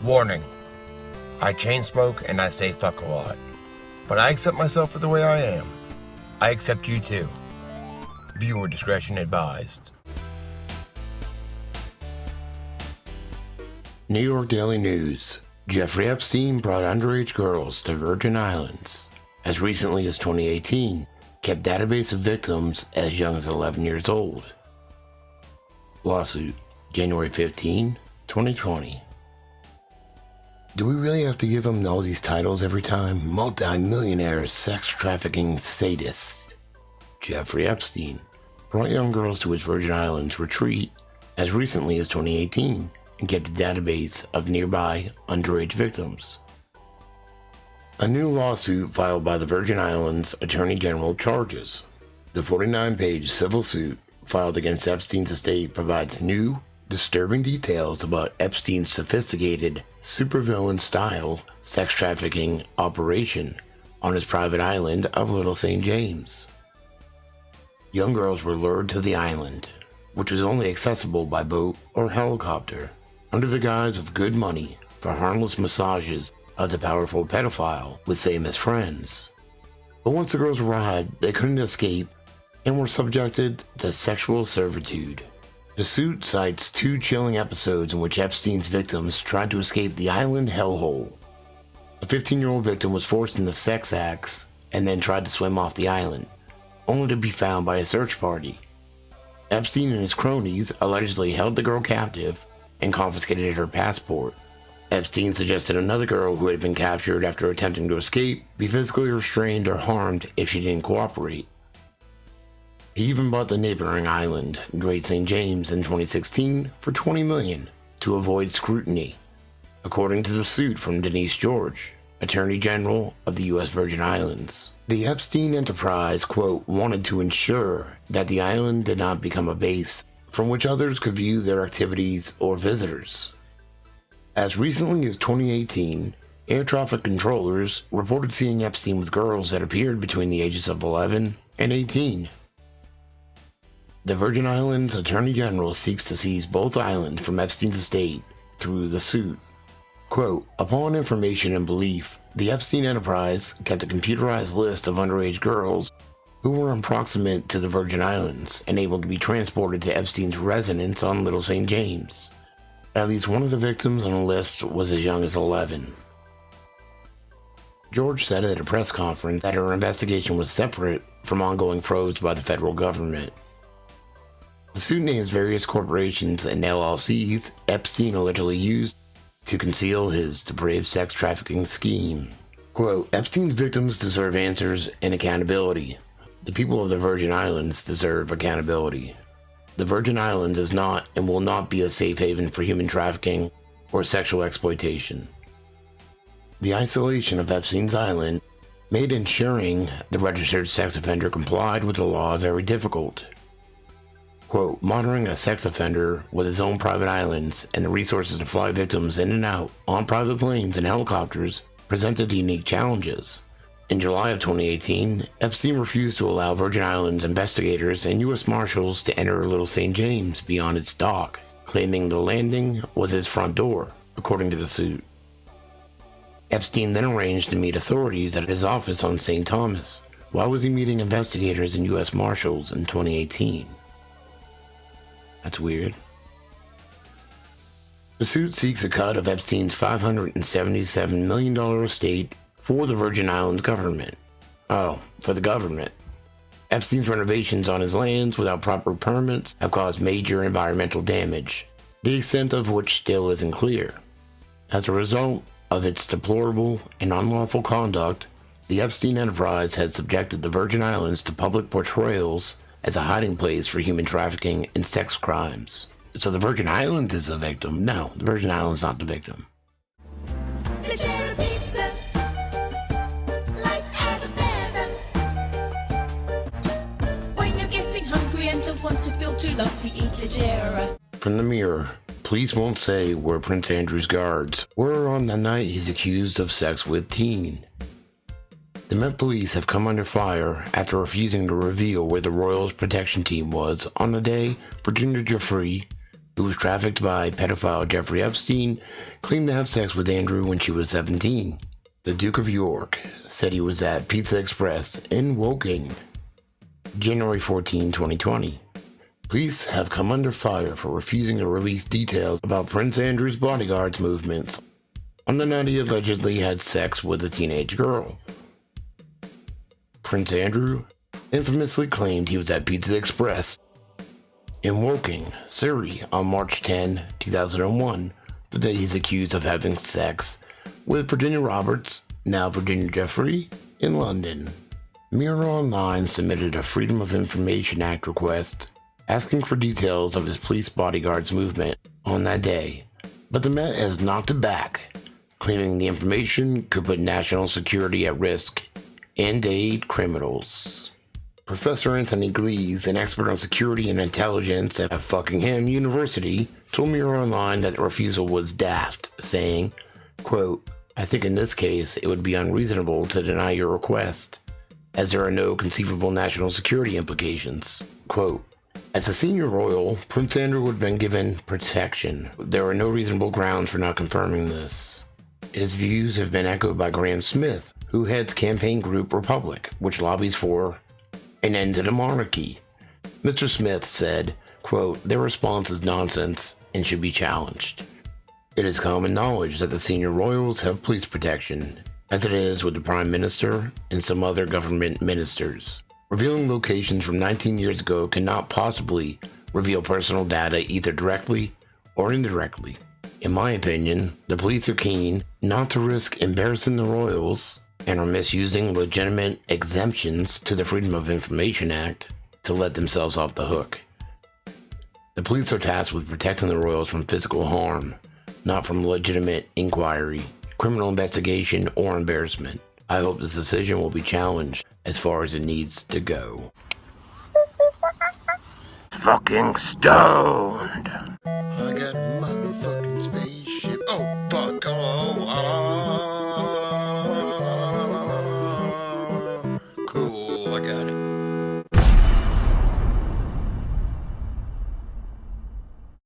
Warning. I chain smoke and I say fuck a lot. But I accept myself for the way I am. I accept you too. Viewer discretion advised. New York Daily News. Jeffrey Epstein brought underage girls to Virgin Islands. As recently as 2018, kept database of victims as young as 11 years old. Lawsuit, January 15, 2020. Do we really have to give him all these titles every time? Multi-millionaire sex trafficking sadist. Jeffrey Epstein brought young girls to his Virgin Islands retreat as recently as 2018 and kept a database of nearby underage victims. A new lawsuit filed by the Virgin Islands Attorney General charges. The 49-page civil suit filed against Epstein's estate provides new, disturbing details about Epstein's sophisticated, supervillain-style sex trafficking operation on his private island of Little St. James. Young girls were lured to the island, which was only accessible by boat or helicopter, under the guise of good money for harmless massages of the powerful pedophile with famous friends. But once the girls arrived, they couldn't escape and were subjected to sexual servitude. The suit cites 2 chilling episodes in which Epstein's victims tried to escape the island hellhole. A 15-year-old victim was forced into sex acts and then tried to swim off the island, only to be found by a search party. Epstein and his cronies allegedly held the girl captive and confiscated her passport. Epstein suggested another girl who had been captured after attempting to escape be physically restrained or harmed if she didn't cooperate. He even bought the neighboring island, Great St. James, in 2016 for $20 million to avoid scrutiny, according to the suit from Denise George, Attorney General of the U.S. Virgin Islands. The Epstein enterprise, quote, wanted to ensure that the island did not become a base from which others could view their activities or visitors. As recently as 2018, air traffic controllers reported seeing Epstein with girls that appeared between the ages of 11 and 18. The Virgin Islands Attorney General seeks to seize both islands from Epstein's estate through the suit. Quote, upon information and belief, the Epstein enterprise kept a computerized list of underage girls who were approximate to the Virgin Islands and able to be transported to Epstein's residence on Little St. James. At least one of the victims on the list was as young as 11. George said at a press conference that her investigation was separate from ongoing probes by the federal government. The suit names various corporations and LLCs Epstein allegedly used to conceal his depraved sex trafficking scheme. Quote, Epstein's victims deserve answers and accountability. The people of the Virgin Islands deserve accountability. The Virgin Islands is not and will not be a safe haven for human trafficking or sexual exploitation. The isolation of Epstein's island made ensuring the registered sex offender complied with the law very difficult. Quote, monitoring a sex offender with his own private islands and the resources to fly victims in and out on private planes and helicopters presented unique challenges. In July of 2018, Epstein refused to allow Virgin Islands investigators and U.S. Marshals to enter Little St. James beyond its dock, claiming the landing was his front door, according to the suit. Epstein then arranged to meet authorities at his office on St. Thomas. Why was he meeting investigators and U.S. Marshals in 2018? That's weird. The suit seeks a cut of Epstein's $577 million estate for the Virgin Islands government. Oh, for the government. Epstein's renovations on his lands without proper permits have caused major environmental damage, the extent of which still isn't clear. As a result of its deplorable and unlawful conduct, the Epstein enterprise has subjected the Virgin Islands to public portrayals as a hiding place for human trafficking and sex crimes. So the Virgin Islands is the victim? No, the Virgin Islands is not the victim. From the Mirror, police won't say where Prince Andrew's guards were on the night he's accused of sex with teen. The Met Police have come under fire after refusing to reveal where the Royals protection team was on the day Virginia Giuffre who was trafficked by pedophile Jeffrey Epstein, claimed to have sex with Andrew when she was 17. The Duke of York said he was at Pizza Express in Woking. January 14, 2020. Police have come under fire for refusing to release details about Prince Andrew's bodyguard's movements on the night he allegedly had sex with a teenage girl. Prince Andrew infamously claimed he was at Pizza Express in Woking, Surrey on March 10, 2001, the day he's accused of having sex with Virginia Roberts, now Virginia Jeffrey, in London. Mirror Online submitted a Freedom of Information Act request asking for details of his police bodyguard's movement on that day, but the Met has knocked it back, claiming the information could put national security at risk and aid criminals. Professor Anthony Glees, an expert on security and intelligence at Buckingham University, told Mirror Online that the refusal was daft, saying, quote, "I think in this case it would be unreasonable to deny your request, as there are no conceivable national security implications." Quote, "As a senior royal, Prince Andrew would have been given protection. There are no reasonable grounds for not confirming this." His views have been echoed by Graham Smith, who heads campaign group Republic, which lobbies for an end to the monarchy. Mr. Smith said, quote, "Their response is nonsense and should be challenged. It is common knowledge that the senior royals have police protection, as it is with the Prime Minister and some other government ministers. Revealing locations from 19 years ago cannot possibly reveal personal data either directly or indirectly. In my opinion, the police are keen not to risk embarrassing the royals and are misusing legitimate exemptions to the Freedom of Information Act to let themselves off the hook. The police are tasked with protecting the royals from physical harm, not from legitimate inquiry, criminal investigation, or embarrassment. I hope this decision will be challenged as far as it needs to go." Fucking stoned.